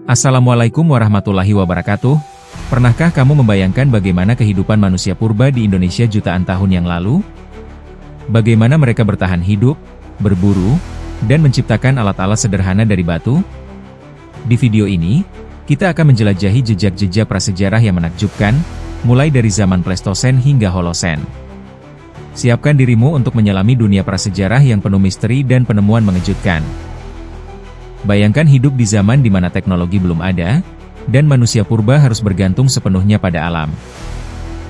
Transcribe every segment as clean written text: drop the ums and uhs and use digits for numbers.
Assalamualaikum warahmatullahi wabarakatuh. Pernahkah kamu membayangkan bagaimana kehidupan manusia purba di Indonesia jutaan tahun yang lalu? Bagaimana mereka bertahan hidup, berburu, dan menciptakan alat-alat sederhana dari batu? Di video ini, kita akan menjelajahi jejak-jejak prasejarah yang menakjubkan, mulai dari zaman Pleistosen hingga Holosen. Siapkan dirimu untuk menyelami dunia prasejarah yang penuh misteri dan penemuan mengejutkan. Bayangkan hidup di zaman di mana teknologi belum ada, dan manusia purba harus bergantung sepenuhnya pada alam.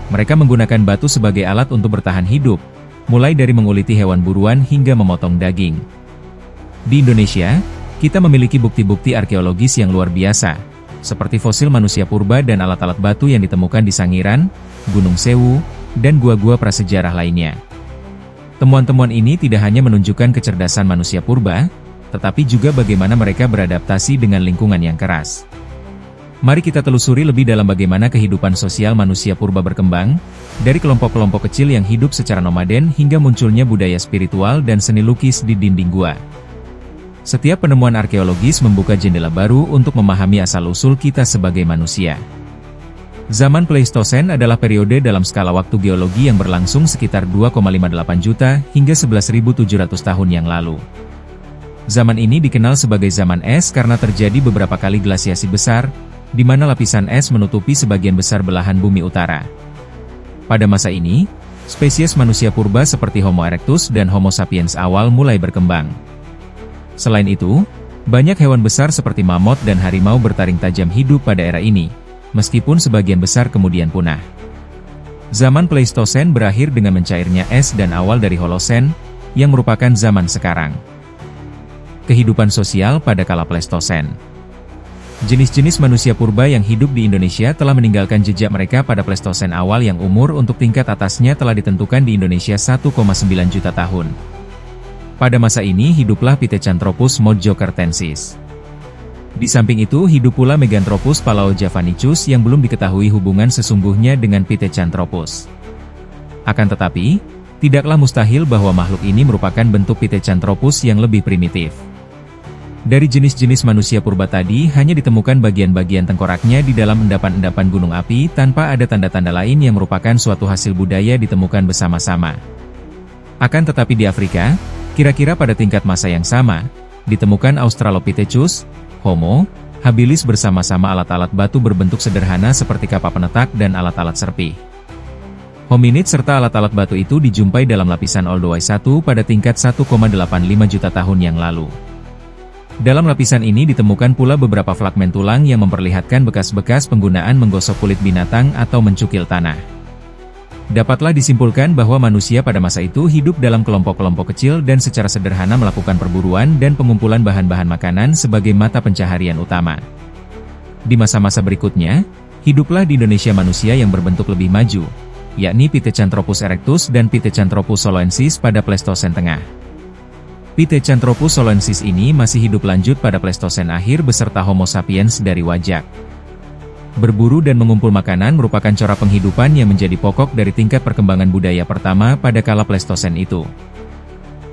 Mereka menggunakan batu sebagai alat untuk bertahan hidup, mulai dari menguliti hewan buruan hingga memotong daging. Di Indonesia, kita memiliki bukti-bukti arkeologis yang luar biasa, seperti fosil manusia purba dan alat-alat batu yang ditemukan di Sangiran, Gunung Sewu, dan gua-gua prasejarah lainnya. Temuan-temuan ini tidak hanya menunjukkan kecerdasan manusia purba, tetapi juga bagaimana mereka beradaptasi dengan lingkungan yang keras. Mari kita telusuri lebih dalam bagaimana kehidupan sosial manusia purba berkembang, dari kelompok-kelompok kecil yang hidup secara nomaden hingga munculnya budaya spiritual dan seni lukis di dinding gua. Setiap penemuan arkeologis membuka jendela baru untuk memahami asal-usul kita sebagai manusia. Zaman Pleistosen adalah periode dalam skala waktu geologi yang berlangsung sekitar 2,58 juta hingga 11.700 tahun yang lalu. Zaman ini dikenal sebagai zaman es karena terjadi beberapa kali glasiasi besar, di mana lapisan es menutupi sebagian besar belahan bumi utara. Pada masa ini, spesies manusia purba seperti Homo erectus dan Homo sapiens awal mulai berkembang. Selain itu, banyak hewan besar seperti mamut dan harimau bertaring tajam hidup pada era ini, meskipun sebagian besar kemudian punah. Zaman Pleistosen berakhir dengan mencairnya es dan awal dari Holosen, yang merupakan zaman sekarang. Kehidupan sosial pada kala Pleistosen. Jenis-jenis manusia purba yang hidup di Indonesia telah meninggalkan jejak mereka pada Pleistosen awal yang umur untuk tingkat atasnya telah ditentukan di Indonesia 1,9 juta tahun. Pada masa ini hiduplah Pithecanthropus mojokertensis. Di samping itu hidup pula Meganthropus palaojavanicus yang belum diketahui hubungan sesungguhnya dengan Pithecanthropus. Akan tetapi, tidaklah mustahil bahwa makhluk ini merupakan bentuk Pithecanthropus yang lebih primitif. Dari jenis-jenis manusia purba tadi hanya ditemukan bagian-bagian tengkoraknya di dalam endapan-endapan gunung api tanpa ada tanda-tanda lain yang merupakan suatu hasil budaya ditemukan bersama-sama. Akan tetapi di Afrika, kira-kira pada tingkat masa yang sama, ditemukan Australopithecus, Homo habilis bersama-sama alat-alat batu berbentuk sederhana seperti kapak penetak dan alat-alat serpih. Hominid serta alat-alat batu itu dijumpai dalam lapisan Olduvai I pada tingkat 1,85 juta tahun yang lalu. Dalam lapisan ini ditemukan pula beberapa fragmen tulang yang memperlihatkan bekas-bekas penggunaan menggosok kulit binatang atau mencukil tanah. Dapatlah disimpulkan bahwa manusia pada masa itu hidup dalam kelompok-kelompok kecil dan secara sederhana melakukan perburuan dan pengumpulan bahan-bahan makanan sebagai mata pencaharian utama. Di masa-masa berikutnya, hiduplah di Indonesia manusia yang berbentuk lebih maju, yakni Pithecanthropus erectus dan Pithecanthropus soloensis pada Pleistosen tengah. Pithecanthropus soloensis ini masih hidup lanjut pada Pleistosen akhir beserta Homo sapiens dari Wajak. Berburu dan mengumpul makanan merupakan corak penghidupan yang menjadi pokok dari tingkat perkembangan budaya pertama pada kala Pleistosen itu.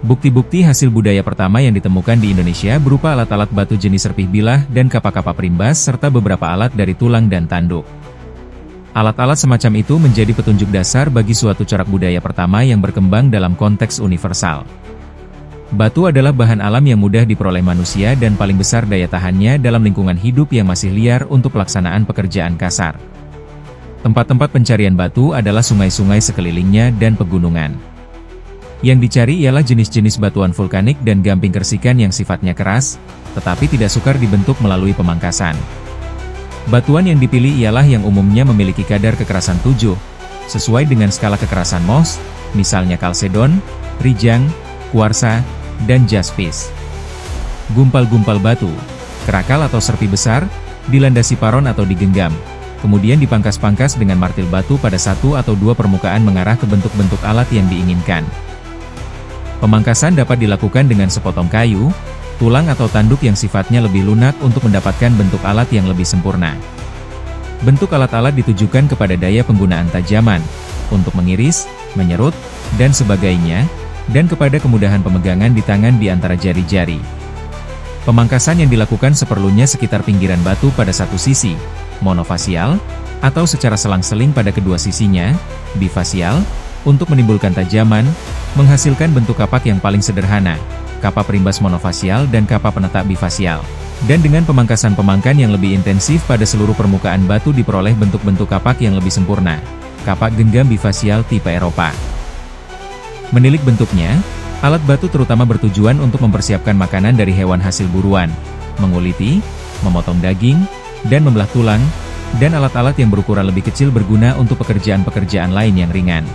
Bukti-bukti hasil budaya pertama yang ditemukan di Indonesia berupa alat-alat batu jenis serpih bilah dan kapak-kapak primbas serta beberapa alat dari tulang dan tanduk. Alat-alat semacam itu menjadi petunjuk dasar bagi suatu corak budaya pertama yang berkembang dalam konteks universal. Batu adalah bahan alam yang mudah diperoleh manusia dan paling besar daya tahannya dalam lingkungan hidup yang masih liar untuk pelaksanaan pekerjaan kasar. Tempat-tempat pencarian batu adalah sungai-sungai sekelilingnya dan pegunungan. Yang dicari ialah jenis-jenis batuan vulkanik dan gamping kersikan yang sifatnya keras, tetapi tidak sukar dibentuk melalui pemangkasan. Batuan yang dipilih ialah yang umumnya memiliki kadar kekerasan 7, sesuai dengan skala kekerasan Mohs, misalnya kalsedon, rijang, kuarsa, dan jaspis. Gumpal-gumpal batu, kerakal atau serpi besar, dilandasi paron atau digenggam, kemudian dipangkas-pangkas dengan martil batu pada satu atau dua permukaan mengarah ke bentuk-bentuk alat yang diinginkan. Pemangkasan dapat dilakukan dengan sepotong kayu, tulang atau tanduk yang sifatnya lebih lunak untuk mendapatkan bentuk alat yang lebih sempurna. Bentuk alat-alat ditujukan kepada daya penggunaan tajaman, untuk mengiris, menyerut, dan sebagainya, dan kepada kemudahan pemegangan di tangan di antara jari-jari. Pemangkasan yang dilakukan seperlunya sekitar pinggiran batu pada satu sisi, monofasial, atau secara selang-seling pada kedua sisinya, bifasial, untuk menimbulkan tajaman, menghasilkan bentuk kapak yang paling sederhana, kapak perimbas monofasial dan kapak penetak bifasial. Dan dengan pemangkasan pemangkan yang lebih intensif pada seluruh permukaan batu diperoleh bentuk-bentuk kapak yang lebih sempurna, kapak genggam bifasial tipe Eropa. Menilik bentuknya, alat batu terutama bertujuan untuk mempersiapkan makanan dari hewan hasil buruan, menguliti, memotong daging, dan membelah tulang, dan alat-alat yang berukuran lebih kecil berguna untuk pekerjaan-pekerjaan lain yang ringan.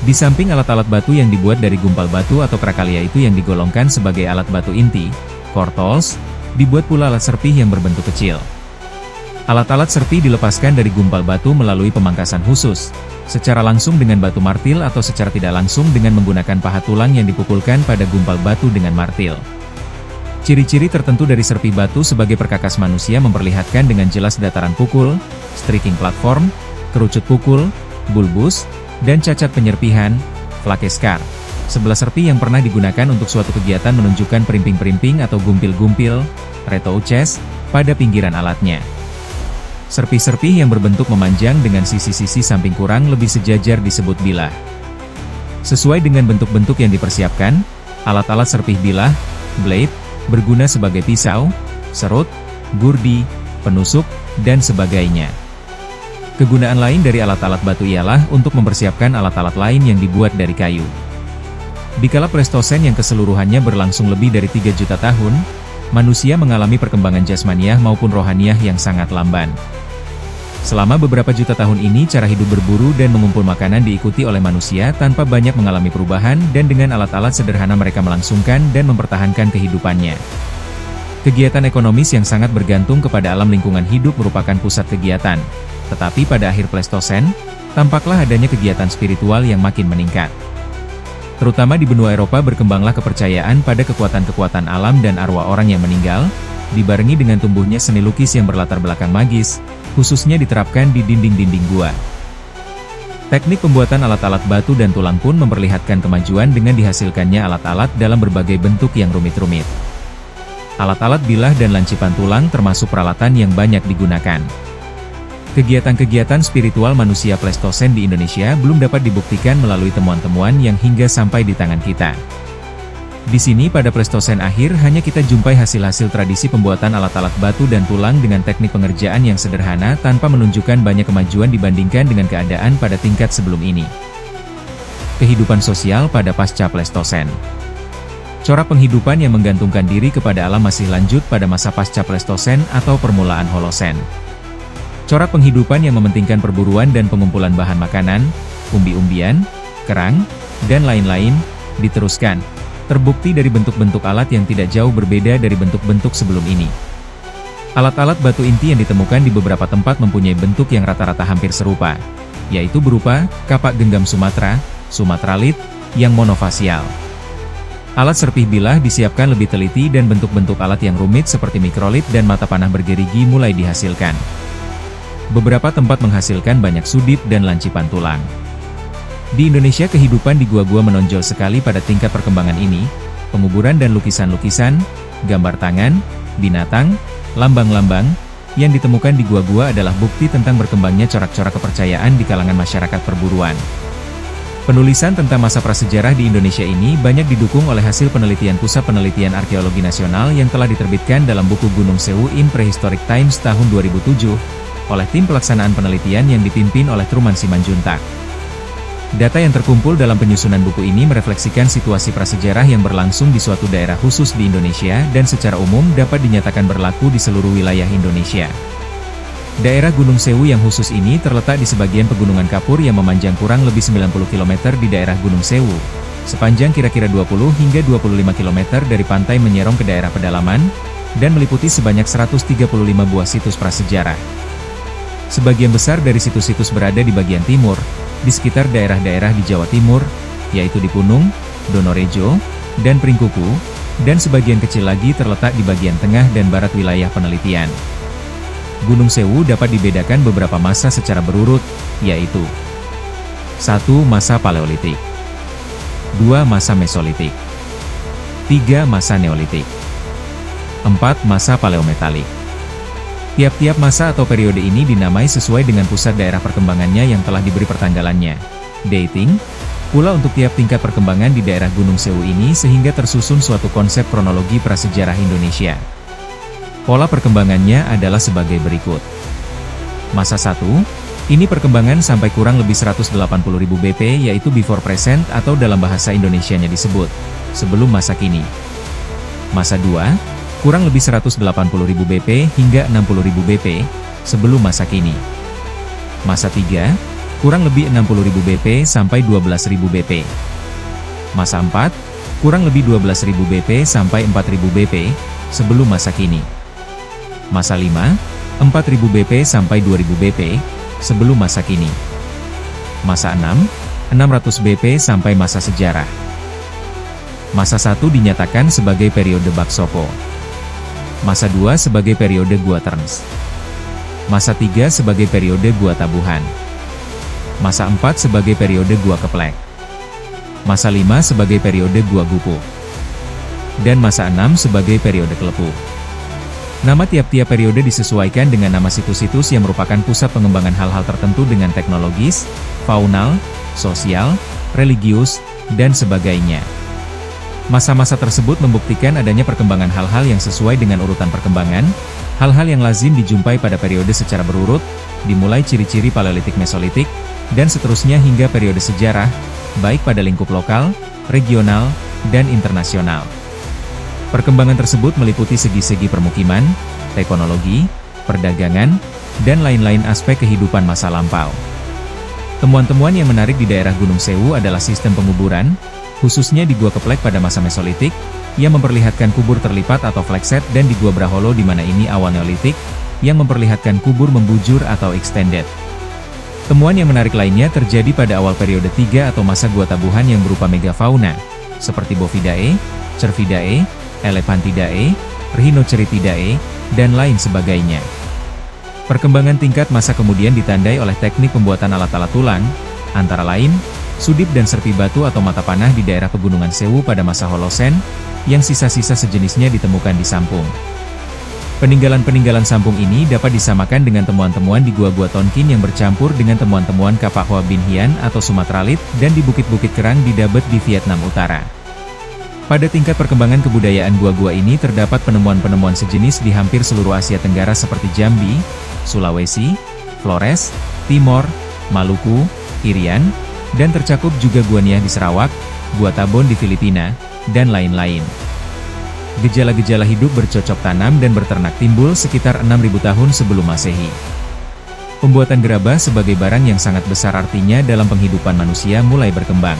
Di samping alat-alat batu yang dibuat dari gumpal batu atau krakalia itu yang digolongkan sebagai alat batu inti, core tools, dibuat pula alat serpih yang berbentuk kecil. Alat-alat serpih dilepaskan dari gumpal batu melalui pemangkasan khusus, secara langsung dengan batu martil atau secara tidak langsung dengan menggunakan pahat tulang yang dipukulkan pada gumpal batu dengan martil. Ciri-ciri tertentu dari serpih batu sebagai perkakas manusia memperlihatkan dengan jelas dataran pukul, striking platform, kerucut pukul, bulbus, dan cacat penyerpihan, flake scar. Sebelah serpih yang pernah digunakan untuk suatu kegiatan menunjukkan perimping-perimping atau gumpil-gumpil, retouches, pada pinggiran alatnya. Serpih-serpih yang berbentuk memanjang dengan sisi-sisi samping kurang lebih sejajar disebut bilah. Sesuai dengan bentuk-bentuk yang dipersiapkan, alat-alat serpih bilah, blade, berguna sebagai pisau, serut, gurdi, penusuk, dan sebagainya. Kegunaan lain dari alat-alat batu ialah untuk mempersiapkan alat-alat lain yang dibuat dari kayu. Di kala Pleistosen yang keseluruhannya berlangsung lebih dari 3 juta tahun, manusia mengalami perkembangan jasmaniah maupun rohaniah yang sangat lamban. Selama beberapa juta tahun ini cara hidup berburu dan mengumpul makanan diikuti oleh manusia tanpa banyak mengalami perubahan dan dengan alat-alat sederhana mereka melangsungkan dan mempertahankan kehidupannya. Kegiatan ekonomis yang sangat bergantung kepada alam lingkungan hidup merupakan pusat kegiatan, tetapi pada akhir Pleistosen, tampaklah adanya kegiatan spiritual yang makin meningkat. Terutama di benua Eropa berkembanglah kepercayaan pada kekuatan-kekuatan alam dan arwah orang yang meninggal, dibarengi dengan tumbuhnya seni lukis yang berlatar belakang magis, khususnya diterapkan di dinding-dinding gua. Teknik pembuatan alat-alat batu dan tulang pun memperlihatkan kemajuan dengan dihasilkannya alat-alat dalam berbagai bentuk yang rumit-rumit. Alat-alat bilah dan lancipan tulang termasuk peralatan yang banyak digunakan. Kegiatan-kegiatan spiritual manusia Pleistosen di Indonesia belum dapat dibuktikan melalui temuan-temuan yang hingga sampai di tangan kita. Di sini pada Pleistosen akhir hanya kita jumpai hasil-hasil tradisi pembuatan alat-alat batu dan tulang dengan teknik pengerjaan yang sederhana tanpa menunjukkan banyak kemajuan dibandingkan dengan keadaan pada tingkat sebelum ini. Kehidupan sosial pada pasca Pleistosen. Corak penghidupan yang menggantungkan diri kepada alam masih lanjut pada masa pasca Pleistosen atau permulaan Holosen. Corak penghidupan yang mementingkan perburuan dan pengumpulan bahan makanan, umbi-umbian, kerang, dan lain-lain, diteruskan. Terbukti dari bentuk-bentuk alat yang tidak jauh berbeda dari bentuk-bentuk sebelum ini. Alat-alat batu inti yang ditemukan di beberapa tempat mempunyai bentuk yang rata-rata hampir serupa, yaitu berupa kapak genggam Sumatera, Sumatralit, yang monofasial. Alat serpih bilah disiapkan lebih teliti dan bentuk-bentuk alat yang rumit seperti mikrolit dan mata panah bergerigi mulai dihasilkan. Beberapa tempat menghasilkan banyak sudip dan lancipan tulang. Di Indonesia kehidupan di gua-gua menonjol sekali pada tingkat perkembangan ini, penguburan dan lukisan-lukisan, gambar tangan, binatang, lambang-lambang, yang ditemukan di gua-gua adalah bukti tentang berkembangnya corak-corak kepercayaan di kalangan masyarakat perburuan. Penulisan tentang masa prasejarah di Indonesia ini banyak didukung oleh hasil penelitian Pusat Penelitian Arkeologi Nasional yang telah diterbitkan dalam buku Gunung Sewu in Prehistoric Times tahun 2007, oleh tim pelaksanaan penelitian yang dipimpin oleh Truman Simanjuntak. Data yang terkumpul dalam penyusunan buku ini merefleksikan situasi prasejarah yang berlangsung di suatu daerah khusus di Indonesia dan secara umum dapat dinyatakan berlaku di seluruh wilayah Indonesia. Daerah Gunung Sewu yang khusus ini terletak di sebagian pegunungan kapur yang memanjang kurang lebih 90 km di daerah Gunung Sewu, sepanjang kira-kira 20 hingga 25 km dari pantai menyerong ke daerah pedalaman, dan meliputi sebanyak 135 buah situs prasejarah. Sebagian besar dari situs-situs berada di bagian timur, di sekitar daerah-daerah di Jawa Timur, yaitu di Punung, Donorejo, dan Pringkuku, dan sebagian kecil lagi terletak di bagian tengah dan barat wilayah penelitian. Gunung Sewu dapat dibedakan beberapa masa secara berurut, yaitu 1. Masa Paleolitik, 2. Masa Mesolitik, 3. Masa Neolitik, 4. Masa paleometalik. Tiap-tiap masa atau periode ini dinamai sesuai dengan pusat daerah perkembangannya yang telah diberi pertanggalannya. Dating pula untuk tiap tingkat perkembangan di daerah Gunung Sewu ini sehingga tersusun suatu konsep kronologi prasejarah Indonesia. Pola perkembangannya adalah sebagai berikut. Masa 1, ini perkembangan sampai kurang lebih 180.000 BP yaitu before present atau dalam bahasa Indonesianya disebut sebelum masa kini. Masa 2, kurang lebih 180.000 BP hingga 60.000 BP sebelum masa kini. Masa 3, kurang lebih 60.000 BP sampai 12.000 BP. Masa 4, kurang lebih 12.000 BP sampai 4.000 BP sebelum masa kini. Masa 5, 4.000 BP sampai 2.000 BP sebelum masa kini. Masa 6, 600 BP sampai masa sejarah. Masa 1 dinyatakan sebagai periode Baksopo. Masa 2 sebagai periode Gua Terns. Masa 3 sebagai periode Gua Tabuhan. Masa 4 sebagai periode Gua Keplek. Masa 5 sebagai periode Gua Gupu. Dan masa 6 sebagai periode Kelepu. Nama tiap-tiap periode disesuaikan dengan nama situs-situs yang merupakan pusat pengembangan hal-hal tertentu dengan teknologis, faunal, sosial, religius, dan sebagainya. Masa-masa tersebut membuktikan adanya perkembangan hal-hal yang sesuai dengan urutan perkembangan, hal-hal yang lazim dijumpai pada periode secara berurut, dimulai ciri-ciri Paleolitik Mesolitik, dan seterusnya hingga periode sejarah, baik pada lingkup lokal, regional, dan internasional. Perkembangan tersebut meliputi segi-segi permukiman, teknologi, perdagangan, dan lain-lain aspek kehidupan masa lampau. Temuan-temuan yang menarik di daerah Gunung Sewu adalah sistem penguburan, khususnya di Gua Keplek pada masa Mesolitik, yang memperlihatkan kubur terlipat atau flexet, dan di Gua Braholo di mana ini awal Neolitik, yang memperlihatkan kubur membujur atau extended. Temuan yang menarik lainnya terjadi pada awal periode 3 atau masa Gua Tabuhan yang berupa megafauna, seperti Bovidae, Cervidae, Elephantidae, Rhinoceritidae, dan lain sebagainya. Perkembangan tingkat masa kemudian ditandai oleh teknik pembuatan alat-alat tulang, antara lain, sudip dan serpi batu atau mata panah di daerah Pegunungan Sewu pada masa Holosen, yang sisa-sisa sejenisnya ditemukan di Sampung. Peninggalan-peninggalan Sampung ini dapat disamakan dengan temuan-temuan di Gua-Gua Tonkin yang bercampur dengan temuan-temuan Kapak Hoa Bin Hian atau Sumatralit dan di Bukit-Bukit Kerang di Dabet di Vietnam Utara. Pada tingkat perkembangan kebudayaan gua-gua ini terdapat penemuan-penemuan sejenis di hampir seluruh Asia Tenggara seperti Jambi, Sulawesi, Flores, Timor, Maluku, Irian, dan tercakup juga Gua Niah di Sarawak, Gua Tabon di Filipina, dan lain-lain. Gejala-gejala hidup bercocok tanam dan berternak timbul sekitar 6.000 tahun sebelum Masehi. Pembuatan gerabah sebagai barang yang sangat besar artinya dalam penghidupan manusia mulai berkembang.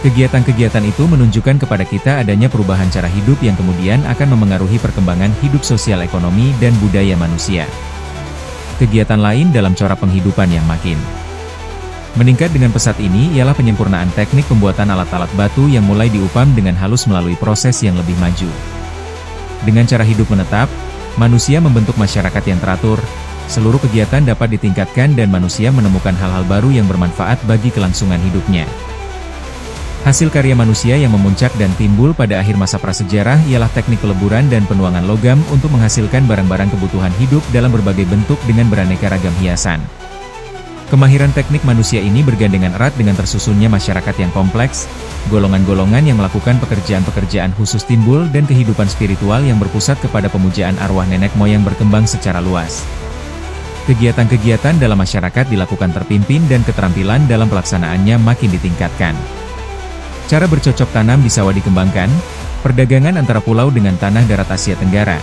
Kegiatan-kegiatan itu menunjukkan kepada kita adanya perubahan cara hidup yang kemudian akan memengaruhi perkembangan hidup sosial ekonomi dan budaya manusia. Kegiatan lain dalam corak penghidupan yang makin meningkat dengan pesat ini ialah penyempurnaan teknik pembuatan alat-alat batu yang mulai diupam dengan halus melalui proses yang lebih maju. Dengan cara hidup menetap, manusia membentuk masyarakat yang teratur, seluruh kegiatan dapat ditingkatkan dan manusia menemukan hal-hal baru yang bermanfaat bagi kelangsungan hidupnya. Hasil karya manusia yang memuncak dan timbul pada akhir masa prasejarah ialah teknik peleburan dan penuangan logam untuk menghasilkan barang-barang kebutuhan hidup dalam berbagai bentuk dengan beraneka ragam hiasan. Kemahiran teknik manusia ini bergandengan erat dengan tersusunnya masyarakat yang kompleks, golongan-golongan yang melakukan pekerjaan-pekerjaan khusus timbul dan kehidupan spiritual yang berpusat kepada pemujaan arwah nenek moyang berkembang secara luas. Kegiatan-kegiatan dalam masyarakat dilakukan terpimpin dan keterampilan dalam pelaksanaannya makin ditingkatkan. Cara bercocok tanam di sawah dikembangkan, perdagangan antara pulau dengan tanah darat Asia Tenggara,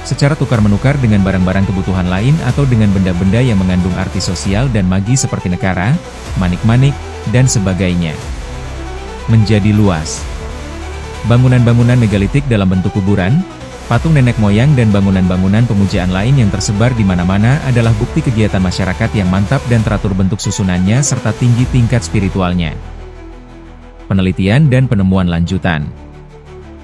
secara tukar-menukar dengan barang-barang kebutuhan lain atau dengan benda-benda yang mengandung arti sosial dan magi seperti nekara, manik-manik, dan sebagainya. Menjadi luas. Bangunan-bangunan megalitik dalam bentuk kuburan, patung nenek moyang dan bangunan-bangunan pemujaan lain yang tersebar di mana-mana adalah bukti kegiatan masyarakat yang mantap dan teratur bentuk susunannya serta tinggi tingkat spiritualnya. Penelitian dan penemuan lanjutan.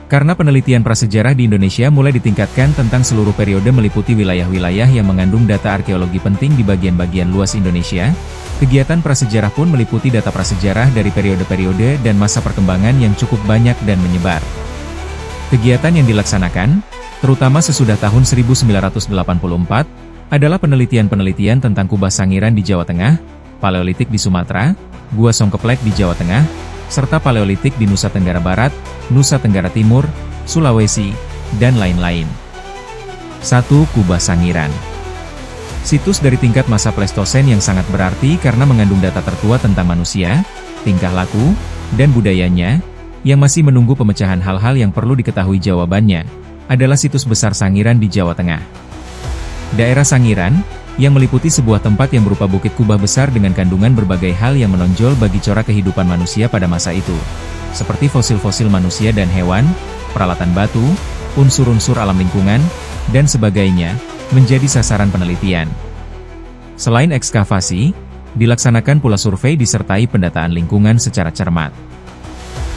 Karena penelitian prasejarah di Indonesia mulai ditingkatkan tentang seluruh periode meliputi wilayah-wilayah yang mengandung data arkeologi penting di bagian-bagian luas Indonesia, kegiatan prasejarah pun meliputi data prasejarah dari periode-periode dan masa perkembangan yang cukup banyak dan menyebar. Kegiatan yang dilaksanakan, terutama sesudah tahun 1984, adalah penelitian-penelitian tentang kubah Sangiran di Jawa Tengah, Paleolitik di Sumatera, Gua Songkeplek di Jawa Tengah, serta Paleolitik di Nusa Tenggara Barat, Nusa Tenggara Timur, Sulawesi, dan lain-lain. 1. Kubah Sangiran. Situs dari tingkat masa Pleistosen yang sangat berarti karena mengandung data tertua tentang manusia, tingkah laku, dan budayanya, yang masih menunggu pemecahan hal-hal yang perlu diketahui jawabannya, adalah situs besar Sangiran di Jawa Tengah. Daerah Sangiran, yang meliputi sebuah tempat yang berupa bukit kubah besar dengan kandungan berbagai hal yang menonjol bagi corak kehidupan manusia pada masa itu, seperti fosil-fosil manusia dan hewan, peralatan batu, unsur-unsur alam lingkungan, dan sebagainya, menjadi sasaran penelitian. Selain ekskavasi, dilaksanakan pula survei disertai pendataan lingkungan secara cermat.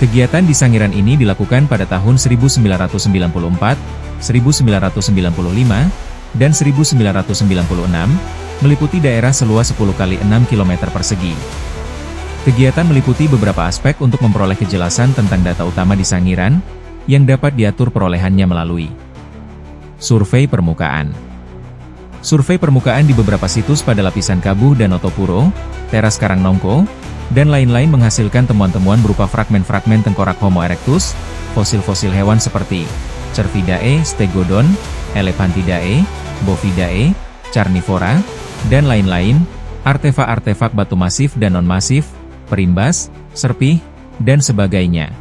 Kegiatan di Sangiran ini dilakukan pada tahun 1994, 1995, dan 1996, meliputi daerah seluas 10 kali 6 km persegi. Kegiatan meliputi beberapa aspek untuk memperoleh kejelasan tentang data utama di Sangiran, yang dapat diatur perolehannya melalui survei permukaan. Survei permukaan di beberapa situs pada lapisan Kabuh dan Otopuro, teras Karangnongko, dan lain-lain menghasilkan temuan-temuan berupa fragmen-fragmen tengkorak Homo erectus, fosil-fosil hewan seperti Cervidae, Stegodon, Elephantidae, Bovidae, Carnivora, dan lain-lain, artefak-artefak batu masif dan non-masif, perimbas, serpih, dan sebagainya.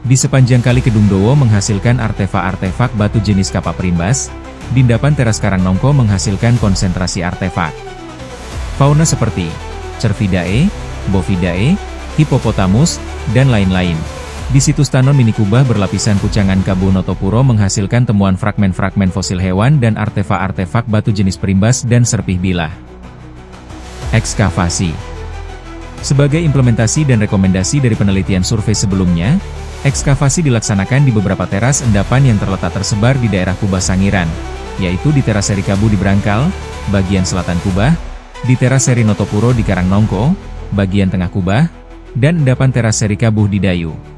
Di sepanjang Kali Kedungdowo menghasilkan artefak-artefak batu jenis kapak perimbas, di endapan teras Karangnongko menghasilkan konsentrasi artefak fauna seperti Cervidae, Bovidae, Hippopotamus, dan lain-lain. Di situs Tanon Minikubah berlapisan Pucangan Kabuh Notopuro menghasilkan temuan fragmen-fragmen fosil hewan dan artefak-artefak batu jenis perimbas dan serpih bilah. Ekskavasi. Sebagai implementasi dan rekomendasi dari penelitian survei sebelumnya, ekskavasi dilaksanakan di beberapa teras endapan yang terletak tersebar di daerah Kubah Sangiran, yaitu di teras seri Kabuh di Brangkal, bagian selatan Kubah, di teras seri Notopuro di Karangnongko, bagian tengah Kubah, dan endapan teras seri Kabuh di Dayu.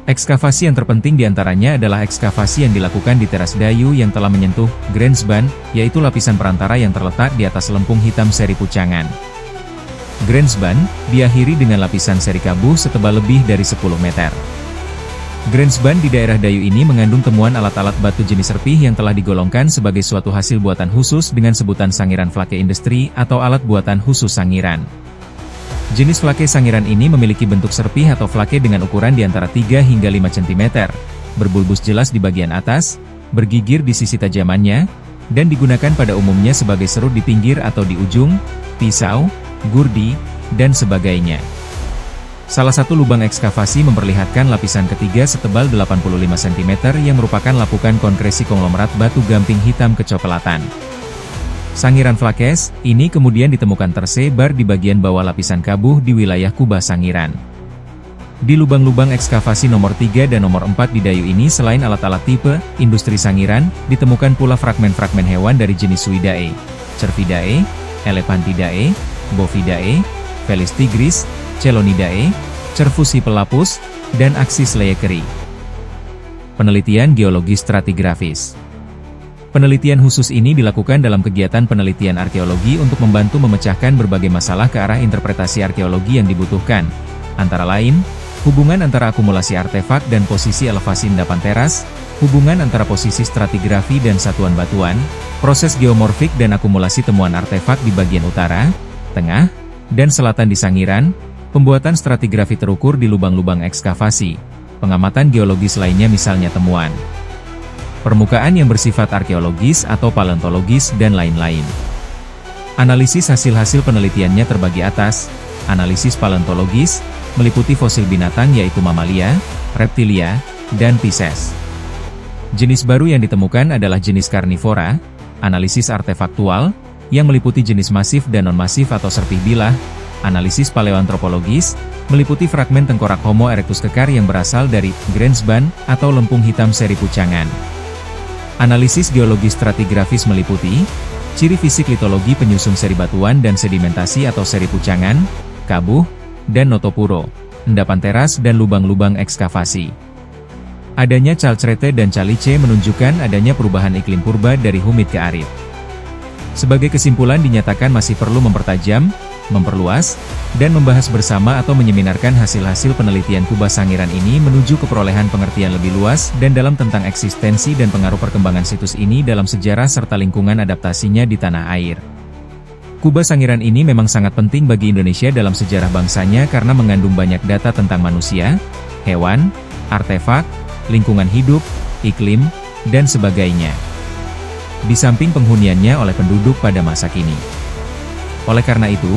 Ekskavasi yang terpenting diantaranya adalah ekskavasi yang dilakukan di teras Dayu yang telah menyentuh Grensban, yaitu lapisan perantara yang terletak di atas lempung hitam seri Pucangan. Grensban diakhiri dengan lapisan seri Kabuh setebal lebih dari 10 meter. Grensban di daerah Dayu ini mengandung temuan alat-alat batu jenis serpih yang telah digolongkan sebagai suatu hasil buatan khusus dengan sebutan Sangiran Flake Industry atau alat buatan khusus Sangiran. Jenis flake Sangiran ini memiliki bentuk serpih atau flake dengan ukuran di antara 3 hingga 5 cm, berbulbus jelas di bagian atas, bergigir di sisi tajamannya, dan digunakan pada umumnya sebagai serut di pinggir atau di ujung, pisau, gurdi, dan sebagainya. Salah satu lubang ekskavasi memperlihatkan lapisan ketiga setebal 85 cm yang merupakan lapukan konkresi konglomerat batu gamping hitam kecoklatan. Sangiran Flakes ini kemudian ditemukan tersebar di bagian bawah lapisan Kabuh di wilayah Kubah Sangiran. Di lubang-lubang ekskavasi nomor 3 dan nomor 4 di Dayu ini selain alat-alat tipe industri Sangiran, ditemukan pula fragmen-fragmen hewan dari jenis Suidae, Cervidae, Elephantidae, Bovidae, Felis tigris, Chelonidae, Cervusi pelapus, dan Axis leekeri. Penelitian geologi stratigrafis. Penelitian khusus ini dilakukan dalam kegiatan penelitian arkeologi untuk membantu memecahkan berbagai masalah ke arah interpretasi arkeologi yang dibutuhkan, antara lain, hubungan antara akumulasi artefak dan posisi elevasi endapan teras, hubungan antara posisi stratigrafi dan satuan batuan, proses geomorfik dan akumulasi temuan artefak di bagian utara, tengah, dan selatan di Sangiran, pembuatan stratigrafi terukur di lubang-lubang ekskavasi, pengamatan geologis lainnya misalnya temuan permukaan yang bersifat arkeologis atau paleontologis dan lain-lain. Analisis hasil-hasil penelitiannya terbagi atas, analisis paleontologis, meliputi fosil binatang yaitu mamalia, reptilia, dan Pisces. Jenis baru yang ditemukan adalah jenis karnivora, analisis artefaktual, yang meliputi jenis masif dan non-masif atau serpih bilah, analisis paleoantropologis, meliputi fragmen tengkorak Homo erectus kekar yang berasal dari Grensban atau lempung hitam seri Pucangan. Analisis geologi stratigrafis meliputi ciri fisik litologi penyusun seri batuan dan sedimentasi atau seri Pucangan, Kabuh, dan Notopuro, endapan teras dan lubang-lubang ekskavasi. Adanya Calcrete dan Caliche menunjukkan adanya perubahan iklim purba dari humid ke arid. Sebagai kesimpulan dinyatakan masih perlu mempertajam, memperluas, dan membahas bersama atau menyeminarkan hasil-hasil penelitian kubah Sangiran ini menuju keperolehan pengertian lebih luas dan dalam tentang eksistensi dan pengaruh perkembangan situs ini dalam sejarah serta lingkungan adaptasinya di tanah air. Kubah Sangiran ini memang sangat penting bagi Indonesia dalam sejarah bangsanya karena mengandung banyak data tentang manusia, hewan, artefak, lingkungan hidup, iklim, dan sebagainya. Di samping penghuniannya oleh penduduk pada masa kini. Oleh karena itu,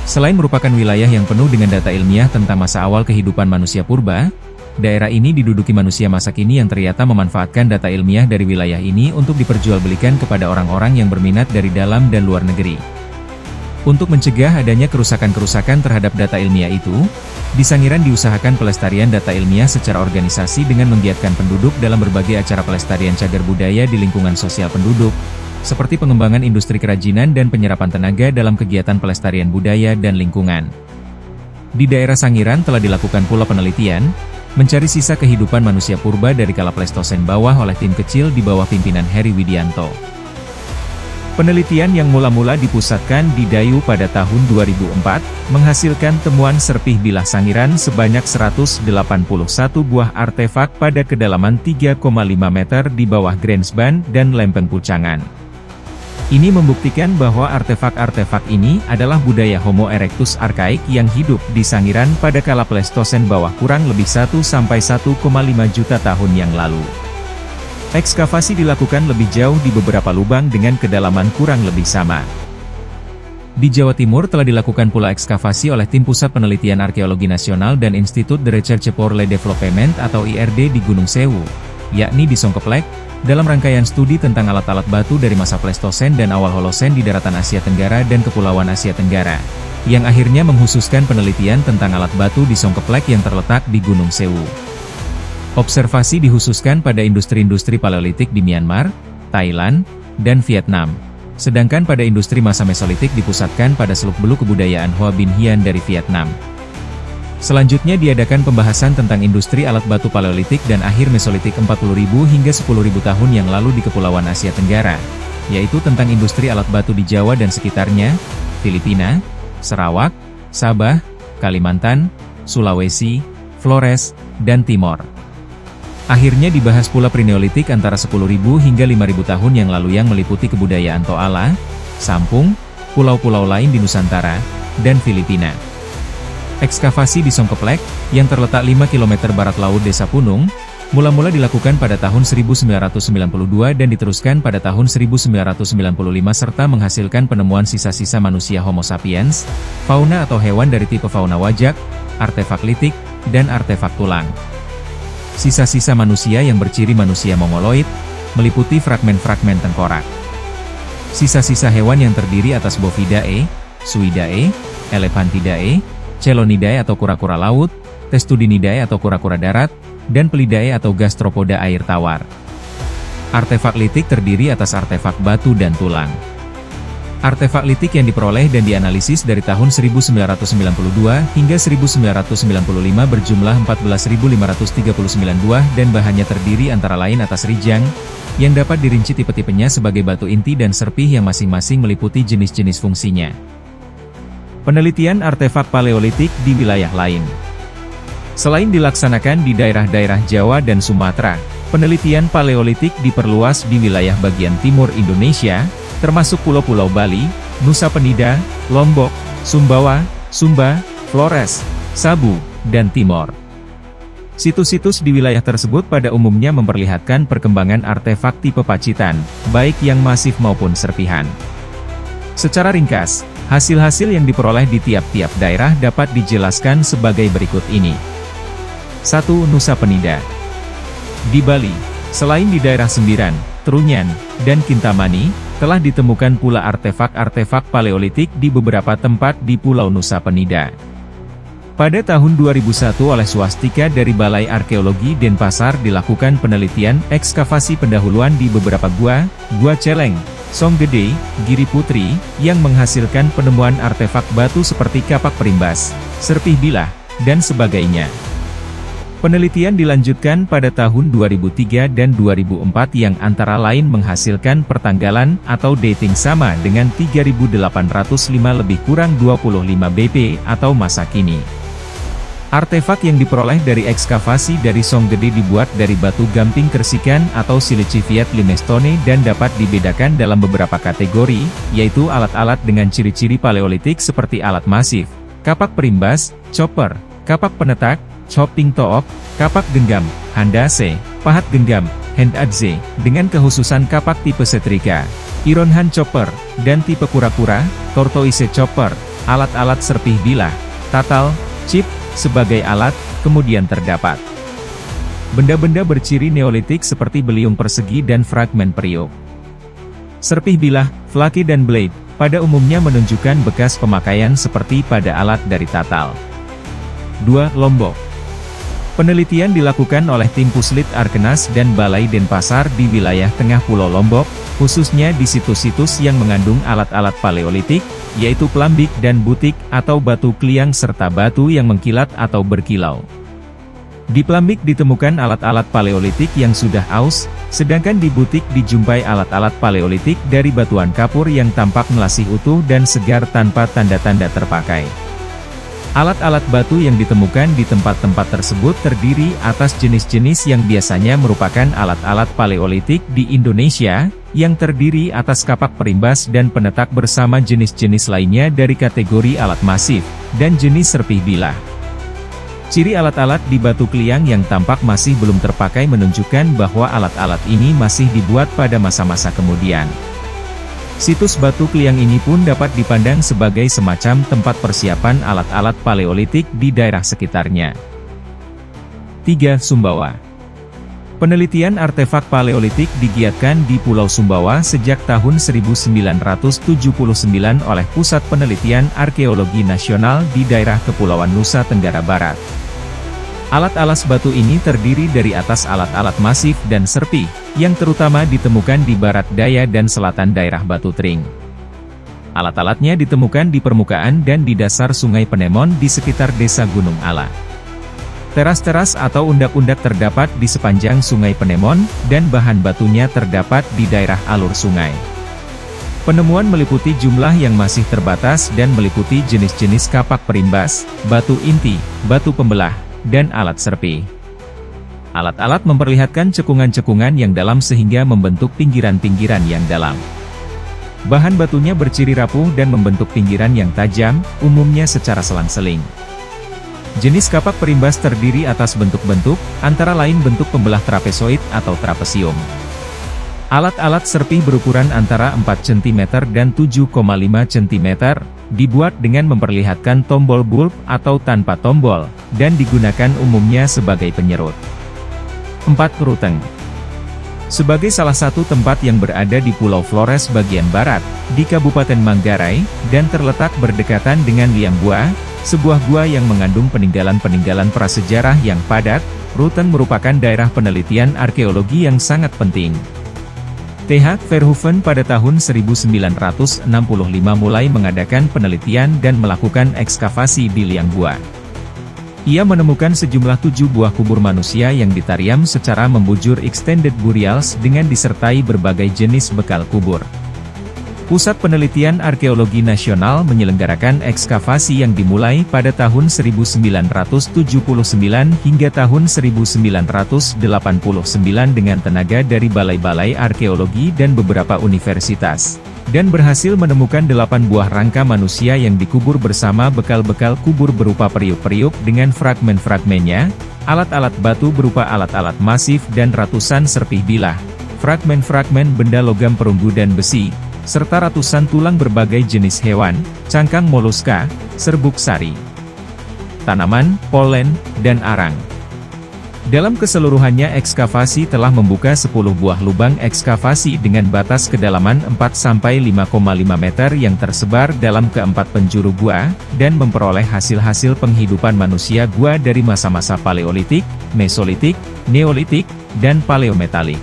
selain merupakan wilayah yang penuh dengan data ilmiah tentang masa awal kehidupan manusia purba, daerah ini diduduki manusia masa kini yang ternyata memanfaatkan data ilmiah dari wilayah ini untuk diperjualbelikan kepada orang-orang yang berminat dari dalam dan luar negeri. Untuk mencegah adanya kerusakan-kerusakan terhadap data ilmiah itu, di Sangiran diusahakan pelestarian data ilmiah secara organisasi dengan menggiatkan penduduk dalam berbagai acara pelestarian cagar budaya di lingkungan sosial penduduk, seperti pengembangan industri kerajinan dan penyerapan tenaga dalam kegiatan pelestarian budaya dan lingkungan. Di daerah Sangiran telah dilakukan pula penelitian, mencari sisa kehidupan manusia purba dari kala Pleistosen bawah oleh tim kecil di bawah pimpinan Heri Widianto. Penelitian yang mula-mula dipusatkan di Dayu pada tahun 2004, menghasilkan temuan serpih bilah Sangiran sebanyak 181 buah artefak pada kedalaman 3,5 meter di bawah Grensban dan Lempeng Pucangan. Ini membuktikan bahwa artefak-artefak ini adalah budaya Homo erectus arkaik yang hidup di Sangiran pada kala Pleistosen bawah kurang lebih 1-1,5 juta tahun yang lalu. Ekskavasi dilakukan lebih jauh di beberapa lubang dengan kedalaman kurang lebih sama. Di Jawa Timur telah dilakukan pula ekskavasi oleh Tim Pusat Penelitian Arkeologi Nasional dan Institut de Recherche pour le Développement atau IRD di Gunung Sewu, yakni di Songkeplek, dalam rangkaian studi tentang alat-alat batu dari masa Pleistosen dan awal Holosen di daratan Asia Tenggara dan Kepulauan Asia Tenggara, yang akhirnya menghususkan penelitian tentang alat batu di Songkeplek yang terletak di Gunung Sewu. Observasi dikhususkan pada industri-industri Paleolitik di Myanmar, Thailand, dan Vietnam, sedangkan pada industri masa Mesolitik dipusatkan pada Seluk-Beluk kebudayaan Hoa Binh Hian dari Vietnam. Selanjutnya diadakan pembahasan tentang industri alat batu Paleolitik dan akhir Mesolitik 40.000 hingga 10.000 tahun yang lalu di Kepulauan Asia Tenggara, yaitu tentang industri alat batu di Jawa dan sekitarnya, Filipina, Sarawak, Sabah, Kalimantan, Sulawesi, Flores, dan Timor. Akhirnya dibahas pula Preneolitik antara 10.000 hingga 5.000 tahun yang lalu yang meliputi kebudayaan Toala, Sampung, pulau-pulau lain di Nusantara, dan Filipina. Ekskavasi di Songkeplek, yang terletak 5 km barat laut Desa Punung, mula-mula dilakukan pada tahun 1992 dan diteruskan pada tahun 1995 serta menghasilkan penemuan sisa-sisa manusia Homo sapiens, fauna atau hewan dari tipe fauna wajak, artefak litik, dan artefak tulang. Sisa-sisa manusia yang berciri manusia mongoloid, meliputi fragmen-fragmen tengkorak. Sisa-sisa hewan yang terdiri atas Bovidae, Suidae, Elephantidae, Chelonidae atau kura-kura laut, Testudinidae atau kura-kura darat, dan Pelidae atau gastropoda air tawar. Artefak litik terdiri atas artefak batu dan tulang. Artefak litik yang diperoleh dan dianalisis dari tahun 1992 hingga 1995 berjumlah 14.539 buah dan bahannya terdiri antara lain atas rijang, yang dapat dirinci tipe-tipenya sebagai batu inti dan serpih yang masing-masing meliputi jenis-jenis fungsinya. Penelitian artefak Paleolitik di wilayah lain. Selain dilaksanakan di daerah-daerah Jawa dan Sumatera, penelitian Paleolitik diperluas di wilayah bagian timur Indonesia, termasuk pulau-pulau Bali, Nusa Penida, Lombok, Sumbawa, Sumba, Flores, Sabu, dan Timor. Situs-situs di wilayah tersebut pada umumnya memperlihatkan perkembangan artefak tipe Pacitan, baik yang masif maupun serpihan. Secara ringkas, hasil-hasil yang diperoleh di tiap-tiap daerah dapat dijelaskan sebagai berikut ini. 1. Nusa Penida. Di Bali, selain di daerah Sembiran, Trunyan, dan Kintamani, telah ditemukan pula artefak-artefak Paleolitik di beberapa tempat di Pulau Nusa Penida. Pada tahun 2001 oleh swastika dari Balai Arkeologi Denpasar dilakukan penelitian ekskavasi pendahuluan di beberapa gua Celeng, Song Gede, Giri Putri, yang menghasilkan penemuan artefak batu seperti kapak perimbas, serpih bilah, dan sebagainya. Penelitian dilanjutkan pada tahun 2003 dan 2004 yang antara lain menghasilkan pertanggalan atau dating sama dengan 3.805 lebih kurang 25 BP atau masa kini. Artefak yang diperoleh dari ekskavasi dari Songgede dibuat dari batu gamping kersikan atau silicifiat limestone dan dapat dibedakan dalam beberapa kategori, yaitu alat-alat dengan ciri-ciri paleolitik seperti alat masif, kapak perimbas, chopper, kapak penetak, chopping took, kapak genggam, handase, pahat genggam, hand adze, dengan kekhususan kapak tipe setrika, iron hand chopper, dan tipe kura-kura, tortoise chopper, alat-alat serpih bilah, tatal, chip, sebagai alat, kemudian terdapat benda-benda berciri neolitik seperti beliung persegi dan fragmen periuk. Serpih bilah, flake dan blade, pada umumnya menunjukkan bekas pemakaian seperti pada alat dari tatal. 2. Lombok. Penelitian dilakukan oleh tim Puslit Arkenas dan Balai Denpasar di wilayah tengah Pulau Lombok, khususnya di situs-situs yang mengandung alat-alat paleolitik, yaitu pelambik dan butik atau batu kliang serta batu yang mengkilat atau berkilau. Di pelambik ditemukan alat-alat paleolitik yang sudah aus, sedangkan di butik dijumpai alat-alat paleolitik dari batuan kapur yang tampak melasih utuh dan segar tanpa tanda-tanda terpakai. Alat-alat batu yang ditemukan di tempat-tempat tersebut terdiri atas jenis-jenis yang biasanya merupakan alat-alat paleolitik di Indonesia, yang terdiri atas kapak perimbas dan penetak bersama jenis-jenis lainnya dari kategori alat masif, dan jenis serpih bilah. Ciri alat-alat di batu kliang yang tampak masih belum terpakai menunjukkan bahwa alat-alat ini masih dibuat pada masa-masa kemudian. Situs batu kliang ini pun dapat dipandang sebagai semacam tempat persiapan alat-alat paleolitik di daerah sekitarnya. 3. Sumbawa. Penelitian artefak paleolitik digiatkan di Pulau Sumbawa sejak tahun 1979 oleh Pusat Penelitian Arkeologi Nasional di daerah Kepulauan Nusa Tenggara Barat. Alat-alat batu ini terdiri dari atas alat-alat masif dan serpih, yang terutama ditemukan di barat daya dan selatan daerah Batu Tring. Alat-alatnya ditemukan di permukaan dan di dasar Sungai Penemon di sekitar Desa Gunung Ala. Teras-teras atau undak-undak terdapat di sepanjang Sungai Penemon, dan bahan batunya terdapat di daerah alur sungai. Penemuan meliputi jumlah yang masih terbatas dan meliputi jenis-jenis kapak perimbas, batu inti, batu pembelah, dan alat serpih. Alat-alat memperlihatkan cekungan-cekungan yang dalam sehingga membentuk pinggiran-pinggiran yang dalam. Bahan batunya berciri rapuh dan membentuk pinggiran yang tajam, umumnya secara selang-seling. Jenis kapak perimbas terdiri atas bentuk-bentuk, antara lain bentuk pembelah trapezoid atau trapesium. Alat-alat serpih berukuran antara 4 cm dan 7,5 cm, dibuat dengan memperlihatkan tombol bulb atau tanpa tombol, dan digunakan umumnya sebagai penyerut. 4. Ruteng. Sebagai salah satu tempat yang berada di Pulau Flores bagian barat, di Kabupaten Manggarai, dan terletak berdekatan dengan Liang Gua, sebuah gua yang mengandung peninggalan-peninggalan prasejarah yang padat, Ruteng merupakan daerah penelitian arkeologi yang sangat penting. Th. Verhoeven pada tahun 1965 mulai mengadakan penelitian dan melakukan ekskavasi di Liang Gua. Ia menemukan sejumlah 7 buah kubur manusia yang ditariam secara membujur extended burials dengan disertai berbagai jenis bekal kubur. Pusat Penelitian Arkeologi Nasional menyelenggarakan ekskavasi yang dimulai pada tahun 1979 hingga tahun 1989 dengan tenaga dari balai-balai arkeologi dan beberapa universitas, dan berhasil menemukan 8 buah rangka manusia yang dikubur bersama bekal-bekal kubur berupa periuk-periuk dengan fragmen-fragmennya, alat-alat batu berupa alat-alat masif dan ratusan serpih bilah, fragmen-fragmen benda logam perunggu dan besi, serta ratusan tulang berbagai jenis hewan, cangkang moluska, serbuk sari, tanaman, polen, dan arang. Dalam keseluruhannya ekskavasi telah membuka 10 buah lubang ekskavasi dengan batas kedalaman 4-5,5 meter yang tersebar dalam keempat penjuru gua, dan memperoleh hasil-hasil penghidupan manusia gua dari masa-masa Paleolitik, Mesolitik, Neolitik, dan Paleometalik.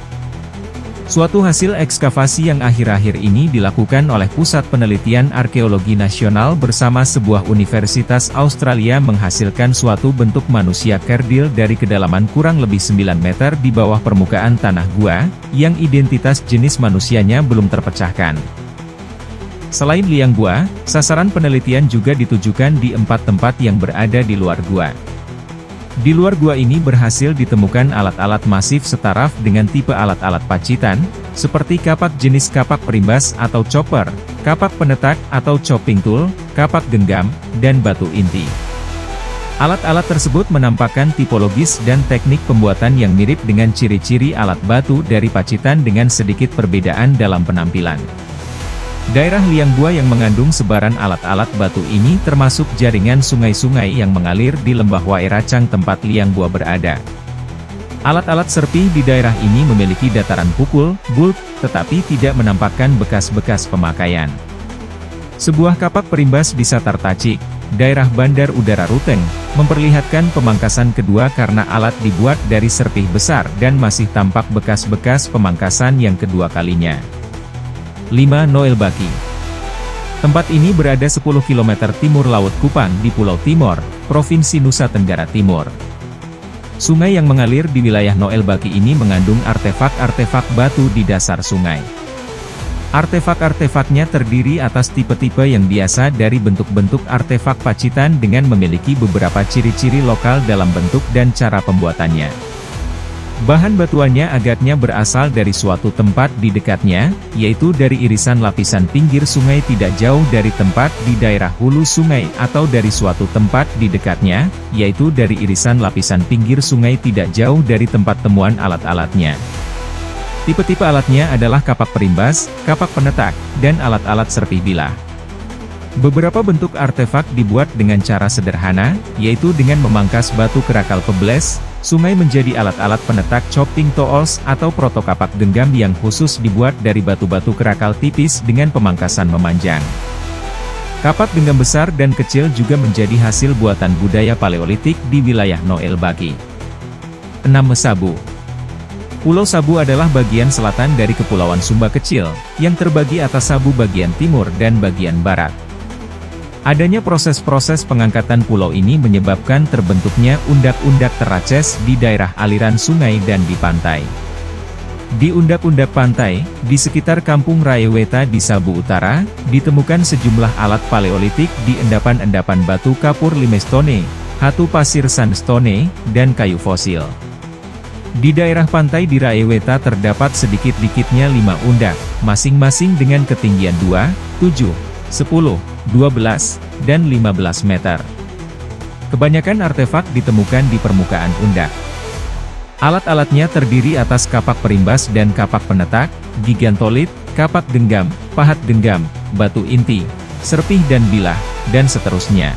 Suatu hasil ekskavasi yang akhir-akhir ini dilakukan oleh Pusat Penelitian Arkeologi Nasional bersama sebuah universitas Australia menghasilkan suatu bentuk manusia kerdil dari kedalaman kurang lebih 9 meter di bawah permukaan tanah gua, yang identitas jenis manusianya belum terpecahkan. Selain liang gua, sasaran penelitian juga ditujukan di 4 tempat yang berada di luar gua. Di luar gua ini berhasil ditemukan alat-alat masif setaraf dengan tipe alat-alat pacitan, seperti kapak jenis kapak perimbas atau chopper, kapak penetak atau chopping tool, kapak genggam, dan batu inti. Alat-alat tersebut menampakkan tipologis dan teknik pembuatan yang mirip dengan ciri-ciri alat batu dari pacitan dengan sedikit perbedaan dalam penampilan. Daerah liang gua yang mengandung sebaran alat-alat batu ini termasuk jaringan sungai-sungai yang mengalir di lembah Wairacang tempat liang gua berada. Alat-alat serpih di daerah ini memiliki dataran pukul, bulk, tetapi tidak menampakkan bekas-bekas pemakaian. Sebuah kapak perimbas di Satar Tacik, daerah Bandar Udara Ruteng, memperlihatkan pemangkasan kedua karena alat dibuat dari serpih besar dan masih tampak bekas-bekas pemangkasan yang kedua kalinya. 5. Noel Baki. Tempat ini berada 10 km timur Laut Kupang di Pulau Timor, Provinsi Nusa Tenggara Timur. Sungai yang mengalir di wilayah Noel Baki ini mengandung artefak-artefak batu di dasar sungai. Artefak-artefaknya terdiri atas tipe-tipe yang biasa dari bentuk-bentuk artefak pacitan dengan memiliki beberapa ciri-ciri lokal dalam bentuk dan cara pembuatannya. Bahan batuannya agaknya berasal dari suatu tempat di dekatnya, yaitu dari irisan lapisan pinggir sungai tidak jauh dari tempat di daerah hulu sungai atau dari suatu tempat di dekatnya, yaitu dari irisan lapisan pinggir sungai tidak jauh dari tempat temuan alat-alatnya. Tipe-tipe alatnya adalah kapak perimbas, kapak penetak, dan alat-alat serpih bilah. Beberapa bentuk artefak dibuat dengan cara sederhana, yaitu dengan memangkas batu kerakal pebles, sungai menjadi alat-alat penetak chopping tools atau proto kapak genggam yang khusus dibuat dari batu-batu kerakal tipis dengan pemangkasan memanjang. Kapak genggam besar dan kecil juga menjadi hasil buatan budaya Paleolitik di wilayah Noel Baki. 6. Sabu. Pulau Sabu adalah bagian selatan dari Kepulauan Sumba Kecil, yang terbagi atas Sabu bagian timur dan bagian barat. Adanya proses-proses pengangkatan pulau ini menyebabkan terbentuknya undak-undak teraces di daerah aliran sungai dan di pantai. Di undak-undak pantai, di sekitar kampung Rayeweta di Sabu Utara, ditemukan sejumlah alat Paleolitik di endapan-endapan batu kapur limestone, hatu pasir sandstone, dan kayu fosil. Di daerah pantai di Rayeweta terdapat sedikit-dikitnya 5 undak, masing-masing dengan ketinggian 2, 7, 10, 12, dan 15 meter. Kebanyakan artefak ditemukan di permukaan undak. Alat-alatnya terdiri atas kapak perimbas dan kapak penetak, gigantolit, kapak genggam, pahat genggam, batu inti, serpih dan bilah, dan seterusnya.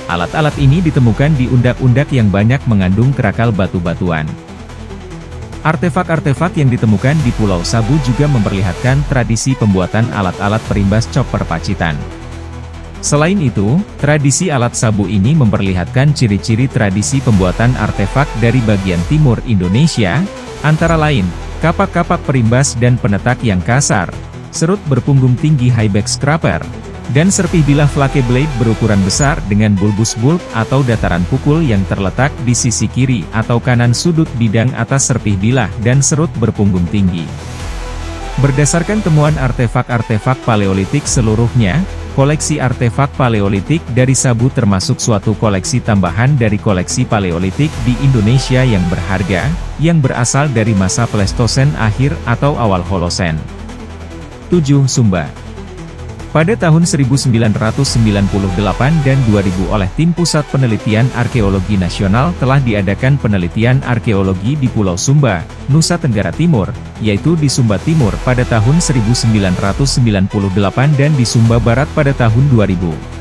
Alat-alat ini ditemukan di undak-undak yang banyak mengandung kerakal batu-batuan. Artefak-artefak yang ditemukan di Pulau Sabu juga memperlihatkan tradisi pembuatan alat-alat perimbas chopper pacitan. Selain itu, tradisi alat sabu ini memperlihatkan ciri-ciri tradisi pembuatan artefak dari bagian timur Indonesia, antara lain, kapak-kapak perimbas dan penetak yang kasar, serut berpunggung tinggi high-back scraper, dan serpih bilah flake blade berukuran besar dengan bulbus bulb atau dataran pukul yang terletak di sisi kiri atau kanan sudut bidang atas serpih bilah dan serut berpunggung tinggi. Berdasarkan temuan artefak-artefak Paleolitik seluruhnya, koleksi artefak Paleolitik dari Sabu termasuk suatu koleksi tambahan dari koleksi Paleolitik di Indonesia yang berharga, yang berasal dari masa Pleistosen akhir atau awal Holosen. 7. Sumba. Pada tahun 1998 dan 2000 oleh Tim Pusat Penelitian Arkeologi Nasional telah diadakan penelitian arkeologi di Pulau Sumba, Nusa Tenggara Timur, yaitu di Sumba Timur pada tahun 1998 dan di Sumba Barat pada tahun 2000.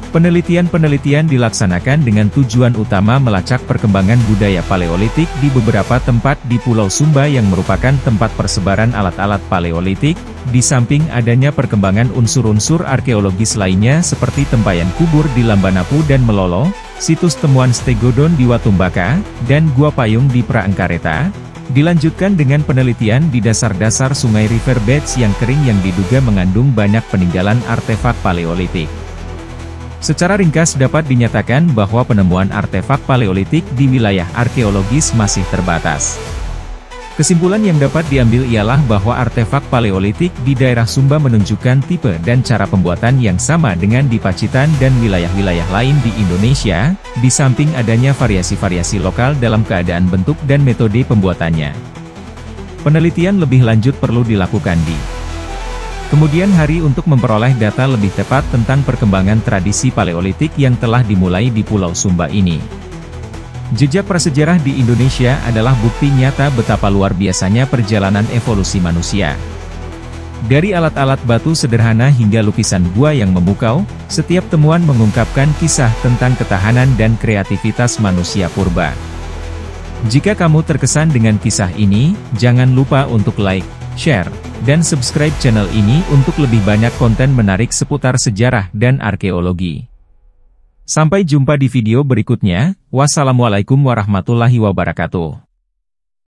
Penelitian-penelitian dilaksanakan dengan tujuan utama melacak perkembangan budaya Paleolitik di beberapa tempat di Pulau Sumba yang merupakan tempat persebaran alat-alat Paleolitik, di samping adanya perkembangan unsur-unsur arkeologis lainnya seperti tempayan kubur di Lambanapu dan Melolo, situs temuan Stegodon di Watumbaka, dan Gua Payung di Praengkareta. Dilanjutkan dengan penelitian di dasar-dasar sungai riverbeds yang kering yang diduga mengandung banyak peninggalan artefak Paleolitik. Secara ringkas dapat dinyatakan bahwa penemuan artefak Paleolitik di wilayah arkeologis masih terbatas. Kesimpulan yang dapat diambil ialah bahwa artefak Paleolitik di daerah Sumba menunjukkan tipe dan cara pembuatan yang sama dengan di Pacitan dan wilayah-wilayah lain di Indonesia, di samping adanya variasi-variasi lokal dalam keadaan bentuk dan metode pembuatannya. Penelitian lebih lanjut perlu dilakukan di kemudian hari untuk memperoleh data lebih tepat tentang perkembangan tradisi Paleolitik yang telah dimulai di Pulau Sumba ini. Jejak prasejarah di Indonesia adalah bukti nyata betapa luar biasanya perjalanan evolusi manusia. Dari alat-alat batu sederhana hingga lukisan gua yang memukau, setiap temuan mengungkapkan kisah tentang ketahanan dan kreativitas manusia purba. Jika kamu terkesan dengan kisah ini, jangan lupa untuk like, share, dan subscribe channel ini untuk lebih banyak konten menarik seputar sejarah dan arkeologi. Sampai jumpa di video berikutnya. Wassalamualaikum warahmatullahi wabarakatuh.